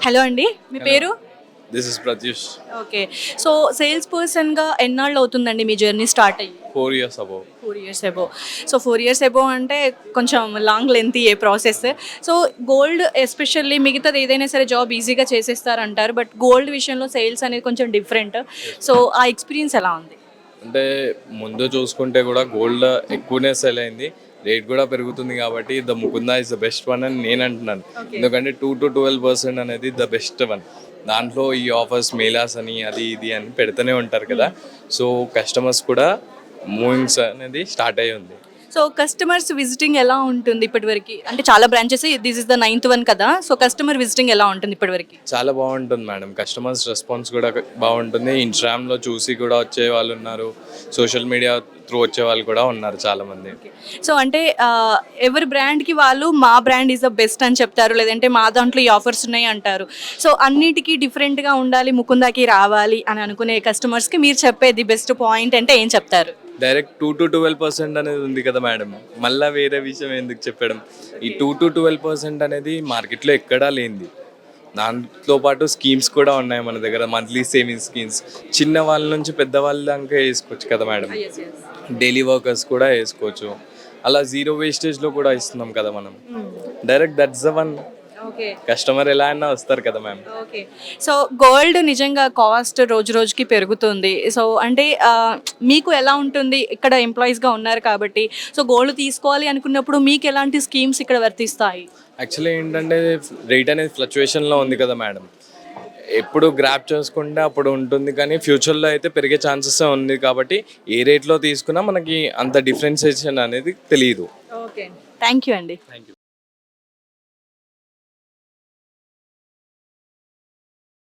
Hello అండి, మీ పేరు? This is Pratyush. Okay. So sales పర్సన్‌గా ఎన్నాళ్ళు అవుతుందండి మీ జర్నీ స్టార్ట్ అయ్యి? 4 years above. 4 years above. So 4 years above అంటే కొంచెం long lengthy process. So gold especially మిగతాది ఏదైనా సరే జాబ్ ఈజీగా చేసేస్తారంటారు. బట్ గోల్డ్ విషయంలో సేల్స్ అనేది కొంచెం డిఫరెంట్. సో ఆ ఎక్స్‌పీరియన్స్ ఎలా ఉంది? అంటే ముందు చూసుకుంటే కూడా గోల్డ్ ఎక్కువనే సెల్ అయింది. రేట్ కూడా పెరుగుతుంది కాబట్టి the Mukunda is the best one అని నేను అంటున్నాను. ఎందుకంటే 2 to 12% అనేది ద బెస్ట్ వన్. దాంట్లో ఈ ఆఫర్స్ మేలాస్ అని అది ఇది అని పెడుతూనే ఉంటారు కదా. సో కస్టమర్స్ కూడా మూవింగ్స్ అనేది స్టార్ట్ అయ్యి ఉంది. సో కస్టమర్స్ విజిటింగ్ ఎలా ఉంటుంది ఇప్పటివరకు? అంటే చాలా branches, this is the 9th one కదా. సో కస్టమర్ విజిటింగ్ ఎలా ఉంటుంది ఇప్పటివరకు? చాలా బాగుంటుంది మేడం. కస్టమర్స్ రెస్పాన్స్ కూడా బాగుంటుంది. ఇన్స్టాగ్రామ్లో చూసి కూడా వచ్చే వాళ్ళు ఉన్నారు. సోషల్ మీడియా త్రూ వచ్చే వాళ్ళు కూడా ఉన్నారు చాలామంది. సో అంటే ఎవరి బ్రాండ్కి వాళ్ళు మా బ్రాండ్ ఈజ్ ద బెస్ట్ అని చెప్తారు, లేదంటే మా దాంట్లో ఈ ఆఫర్స్ ఉన్నాయి అంటారు. సో అన్నిటికీ డిఫరెంట్గా ఉండాలి, ముకుందాకి రావాలి అని అనుకునే కస్టమర్స్కి మీరు చెప్పేది బెస్ట్ పాయింట్ అంటే ఏం చెప్తారు? డైరెక్ట్ 2 to 12% అనేది ఉంది కదా మేడం. మళ్ళీ వేరే విషయం ఎందుకు చెప్పడం? ఈ 2 to 12% అనేది మార్కెట్లో ఎక్కడా లేనిది. దాంతో పాటు స్కీమ్స్ కూడా ఉన్నాయి మన దగ్గర, మంత్లీ సేవింగ్స్ స్కీమ్స్. చిన్న వాళ్ళ నుంచి పెద్దవాళ్ళ దాకా వేసుకోవచ్చు కదా మేడం. డైలీ వర్కర్స్ కూడా వేసుకోవచ్చు. అలా జీరో వేస్టేజ్లో కూడా ఇస్తున్నాం కదా మనం. Direct that's the one. Okay. Customer ఎలా అయినా వస్తారు కదా మ్యామ్. ఓకే. సో గోల్డ్ నిజంగా కాస్ట్ రోజు రోజుకి పెరుగుతుంది. సో అంటే మీకు ఎలా ఉంటుంది? ఇక్కడ ఎంప్లాయీస్గా ఉన్నారు కాబట్టి, సో గోల్డ్ తీసుకోవాలి అనుకున్నప్పుడు మీకు ఎలాంటి స్కీమ్స్ ఇక్కడ వర్తిస్తాయి? యాక్చువల్లీ ఏంటంటే రేట్ అనేది ఫ్లక్చుయేషన్లో ఉంది కదా మేడం. ఎప్పుడు గ్రాప్ చేసుకుంటే అప్పుడు ఉంటుంది, కానీ ఫ్యూచర్లో అయితే పెరిగే ఛాన్సెస్ ఉంది కాబట్టి ఏ రేట్లో తీసుకున్నా మనకి అంత డిఫరెన్సియేషన్ అనేది తెలియదు. ఓకే. థ్యాంక్ యూ అండి. Thank you.